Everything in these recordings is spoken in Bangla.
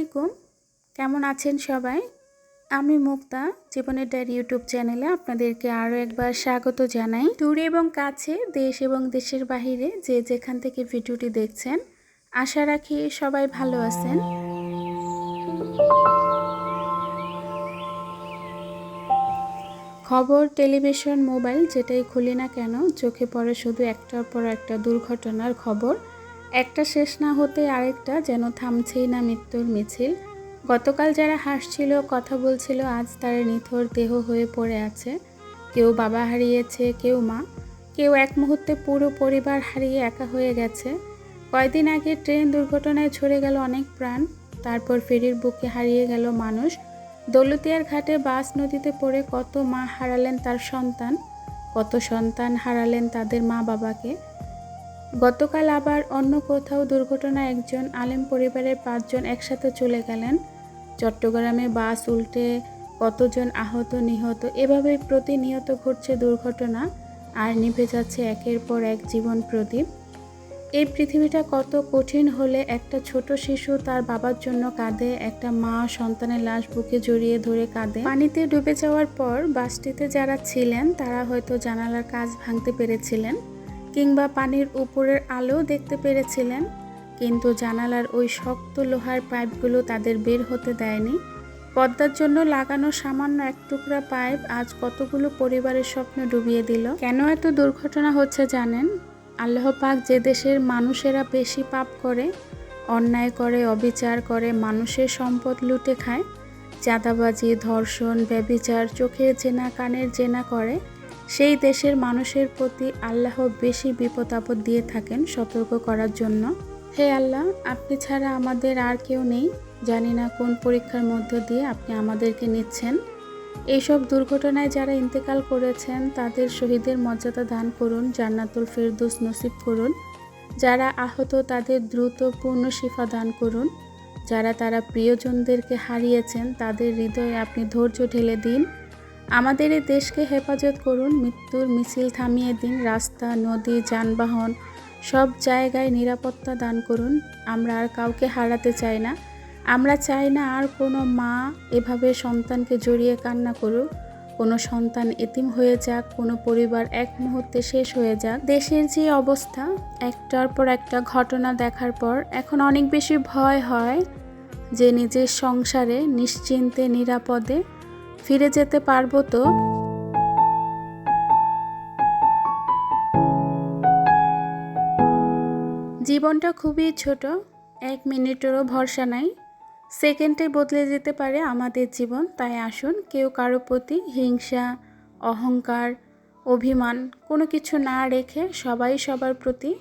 আলাইকুম। কেমন আছেন সবাই? আমি মুক্তা জীবনের ডায়েরি ইউটিউব চ্যানেলে আপনাদেরকে আরও একবার স্বাগত জানাই। দূরে এবং কাছে, দেশ এবং দেশের বাহিরে যে যেখান থেকে ভিডিওটি দেখছেন, আশা রাখি সবাই ভালো আছেন। খবর, টেলিভিশন, মোবাইল যেটাই খুলি না কেন চোখে পড়ে শুধু একটার পর একটা দুর্ঘটনার খবর। একটা শেষ না হতে আরেকটা যেন থামছেই না মৃত্যুর মিছিল। গতকাল যারা হাসছিল, কথা বলছিল, আজ তারা নিথর দেহ হয়ে পড়ে আছে। কেউ বাবা হারিয়েছে, কেউ মা, কেউ এক মুহূর্তে পুরো পরিবার হারিয়ে একা হয়ে গেছে। কয়দিন আগে ট্রেন দুর্ঘটনায় ঝরে গেল অনেক প্রাণ, তারপর ফেরির বুকে হারিয়ে গেল মানুষ। দৌলতদিয়ার ঘাটে বাস নদীতে পড়ে কত মা হারালেন তার সন্তান, কত সন্তান হারালেন তাদের মা বাবাকে। গতকাল আবার অন্য কোথাও দুর্ঘটনায় একজন আলেম পরিবারের 5 জন একসাথে চলে গেলেন। চট্টগ্রামে বাস উল্টে কতজন আহত নিহত, এভাবেই প্রতিনিয়ত ঘটছে দুর্ঘটনা, আর নিভে যাচ্ছে একের পর এক জীবন প্রদীপ। এই পৃথিবীটা কত কঠিন হলে একটা ছোট শিশু তার বাবার জন্য কাঁদে, একটা মা সন্তানের লাশ বুকে জড়িয়ে ধরে কাঁদে। পানিতে ডুবে যাওয়ার পর বাসটিতে যারা ছিলেন তারা হয়তো জানালার কাঁচ ভাঙতে পেরেছিলেন, কিংবা পানির উপরের আলো দেখতে পেরেছিলেন, কিন্তু জানালার ওই শক্ত লোহার পাইপগুলো তাদের বের হতে দেয়নি। পদ্মার জন্য লাগানো সামান্য এক টুকরা পাইপ আজ কতগুলো পরিবারের স্বপ্ন ডুবিয়ে দিল। কেন এত দুর্ঘটনা হচ্ছে জানেন? আল্লাহ পাক যে দেশের মানুষেরা বেশি পাপ করে, অন্যায় করে, অবিচার করে, মানুষের সম্পদ লুটে খায়, চাঁদাবাজি, ধর্ষণ, ব্যভিচার, চোখের জেনা, কানের জেনা করে, সেই দেশের মানুষের প্রতি আল্লাহ বেশি বিপদ আপদ দিয়ে থাকেন সতর্ক করার জন্য। হে আল্লাহ, আপনি ছাড়া আমাদের আর কেউ নেই, জানি না কোন পরীক্ষার মধ্য দিয়ে আপনি আমাদেরকে নিচ্ছেন। এইসব দুর্ঘটনায় যারা ইন্তেকাল করেছেন তাদের শহীদের মর্যাদা দান করুন, জান্নাতুল ফেরদৌস নসিব করুন। যারা আহত তাদের দ্রুত পূর্ণ শিফা দান করুন। যারা তারা প্রিয়জনদেরকে হারিয়েছেন তাদের হৃদয়ে আপনি ধৈর্য ঢেলে দিন। আমাদের এই দেশকে হেফাজত করুন, মৃত্যুর মিছিল থামিয়ে দিন। রাস্তা, নদী, যানবাহন সব জায়গায় নিরাপত্তা দান করুন। আমরা আর কাউকে হারাতে চাই না। আমরা চাই না আর কোনো মা এভাবে সন্তানকে জড়িয়ে কান্না করুক, কোনো সন্তান এতিম হয়ে যাক, কোনো পরিবার এক মুহূর্তে শেষ হয়ে যাক। দেশের যে অবস্থা, একটার পর একটা ঘটনা দেখার পর এখন অনেক বেশি ভয় হয় যে নিজের সংসারে নিশ্চিন্তে নিরাপদে ফিরে যেতে পারবো তো। জীবনটা খুবই ছোট, 1 মিনিটেরও ভরসা নাই, সেকেন্ডে বদলে যেতে পারে আমাদের জীবন। তাই আসুন কেউ কারো প্রতি হিংসা, অহংকার, অভিমান কোনো কিছু না রেখে সবাই সবার প্রতি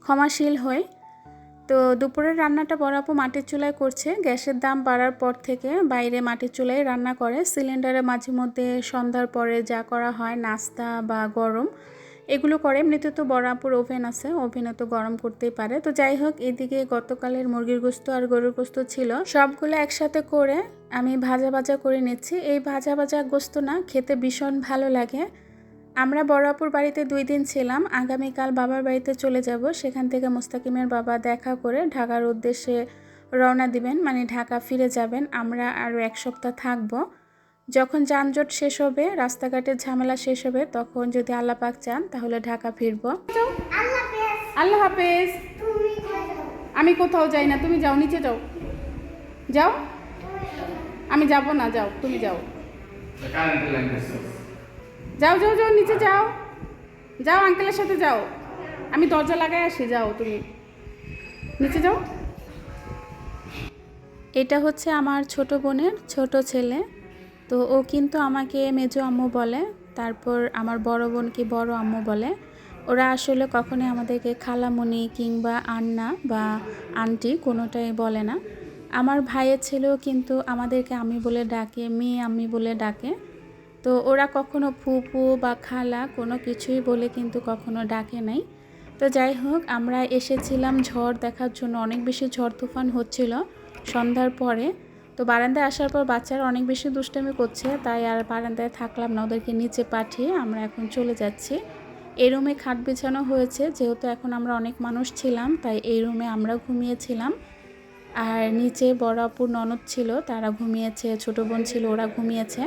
ক্ষমাশীল হই। তো দুপুরের রান্নাটা বড় আপু মাটির চুলায় করছে। গ্যাসের দাম বাড়ার পর থেকে বাইরে মাটির চুলায় রান্না করে। সিলিন্ডারে মাঝে মধ্যে সন্ধ্যার পরে যা করা হয় নাস্তা বা গরম এগুলো করে। এমনিতে তো বড় আপুর ওভেন আছে, ওভেনে তো গরম করতেই পারে। তো যাই হোক, এদিকে গতকালের মুরগির গোস্ত আর গরুর গোস্ত ছিল, সবগুলো একসাথে করে আমি ভাজা ভাজা করে নিচ্ছি। এই ভাজা ভাজা গোস্ত না খেতে ভীষণ ভালো লাগে। আমরা বড় আপুর বাড়িতে 2 দিন ছিলাম, আগামীকাল বাবার বাড়িতে চলে যাব। সেখান থেকে মুস্তাকিমের বাবা দেখা করে ঢাকার উদ্দেশ্যে রওনা দিবেন, মানে ঢাকা ফিরে যাবেন। আমরা আরও 1 সপ্তাহ থাকবো। যখন যানজট শেষ হবে, রাস্তাঘাটের ঝামেলা শেষ হবে, তখন যদি আল্লাহ পাক চান তাহলে ঢাকা ফিরবো। আল্লাহ হাফেজ। আমি কোথাও যাই না, তুমি যাও, নিচে যাও। যাও, আমি যাব না, যাও, তুমি যাও। যাও যাও যাও, নিচে যাও, যাও, আঙ্কেলের সাথে যাও। আমি দরজা লাগাই আসি, যাও তুমি নিচে যাও। এটা হচ্ছে আমার ছোট বোনের ছোট ছেলে। তো ও কিন্তু আমাকে মেজো আম্মু বলে, তারপর আমার বড় বোনকে বড় আম্মু বলে। ওরা আসলে কখনোই আমাদেরকে খালামণি কিংবা আন্না বা আন্টি কোনোটাই বলে না। আমার ভাইয়ের ছেলেও কিন্তু আমাদেরকে আমি বলে ডাকে, মেয়ে আমি বলে ডাকে। তো ওরা কখনো ফুপু বা খালা কোনো কিছুই বলে কিন্তু কখনো ডাকে নাই। তো যাই হোক, আমরা এসেছিলাম ঝড় দেখার জন্য। অনেক বেশি ঝড় তুফান হচ্ছিল সন্ধ্যার পরে। তো বারান্দায় আসার পর বাচ্চারা অনেক বেশি দুষ্টামি করছে, তাই আর বারান্দায় থাকলাম না, ওদেরকে নিচে পাঠিয়ে আমরা এখন চলে যাচ্ছি। এই রুমে খাট বিছানো হয়েছে, যেহেতু এখন আমরা অনেক মানুষ ছিলাম তাই এই রুমে আমরা ঘুমিয়েছিলাম। আর নিচে বড় আপুর ননদ ছিল, তারা ঘুমিয়েছে, ছোট বোন ছিল, ওরা ঘুমিয়েছে,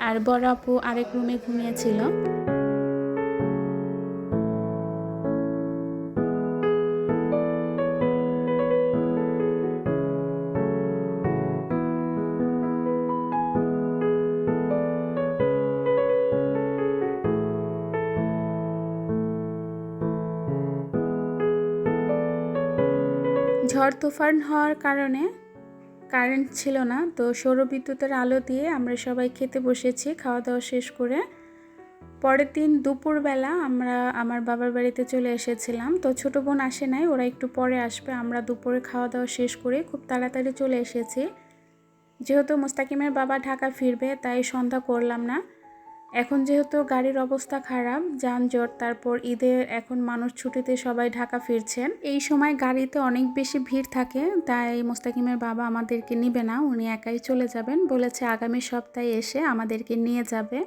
আর বড় আপু আরেক রুমে ঘুমিয়েছিল। ঝড় তুফান হওয়ার কারণে কারেন্ট ছিল না, তো সৌরবিদ্যুতের আলো দিয়ে আমরা সবাই খেতে বসেছি। খাওয়া দাওয়া শেষ করে পরের দিন দুপুরবেলা আমরা আমার বাবার বাড়িতে চলে এসেছিলাম। তো ছোটো বোন আসে নাই, ওরা একটু পরে আসবে। আমরা দুপুরে খাওয়া দাওয়া শেষ করে খুব তাড়াতাড়ি চলে এসেছি। যেহেতু মুস্তাকিমের বাবা ঢাকা ফিরবে, তাই সন্ধ্যা করলাম না। এখন যেহেতু গাড়ির অবস্থা খারাপ, যানজট, তারপর ঈদের এখন মানুষ ছুটিতে সবাই ঢাকা ফিরছেন, এই সময় গাড়িতে অনেক বেশি ভিড় থাকে, তাই মুস্তাকিমের বাবা আমাদেরকে নিবে না, উনি একাই চলে যাবেন। বলেছে আগামী সপ্তাহে এসে আমাদেরকে নিয়ে যাবে।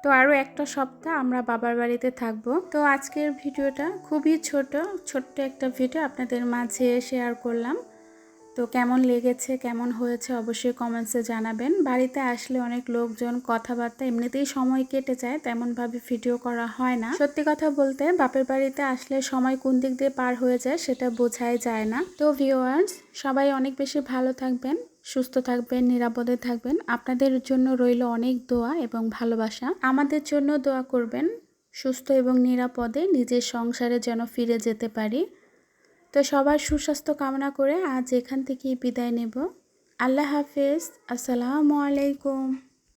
তো আরও একটা সপ্তাহ আমরা বাবার বাড়িতে থাকবো। তো আজকের ভিডিওটা খুবই ছোট্ট একটা ভিডিও আপনাদের মাঝে শেয়ার করলাম। তো কেমন লেগেছে, কেমন হয়েছে অবশ্যই কমেন্টসে জানাবেন। বাড়িতে আসলে অনেক লোকজন, কথাবার্তা, এমনিতেই সময় কেটে যায়, তেমনভাবে ভিডিও করা হয় না। সত্যি কথা বলতে বাপের বাড়িতে আসলে সময় কোন দিক দিয়ে পার হয়ে যায় সেটা বোঝাই যায় না। তো ভিউয়ার্স, সবাই অনেক বেশি ভালো থাকবেন, সুস্থ থাকবেন, নিরাপদে থাকবেন। আপনাদের জন্য রইল অনেক দোয়া এবং ভালোবাসা। আমাদের জন্য দোয়া করবেন, সুস্থ এবং নিরাপদে নিজের সংসারে যেন ফিরে যেতে পারি। তো সবার সুস্বাস্থ্য কামনা করে আজ এখান থেকেই বিদায় নেব। আল্লাহ হাফেজ, আসসালামু আলাইকুম।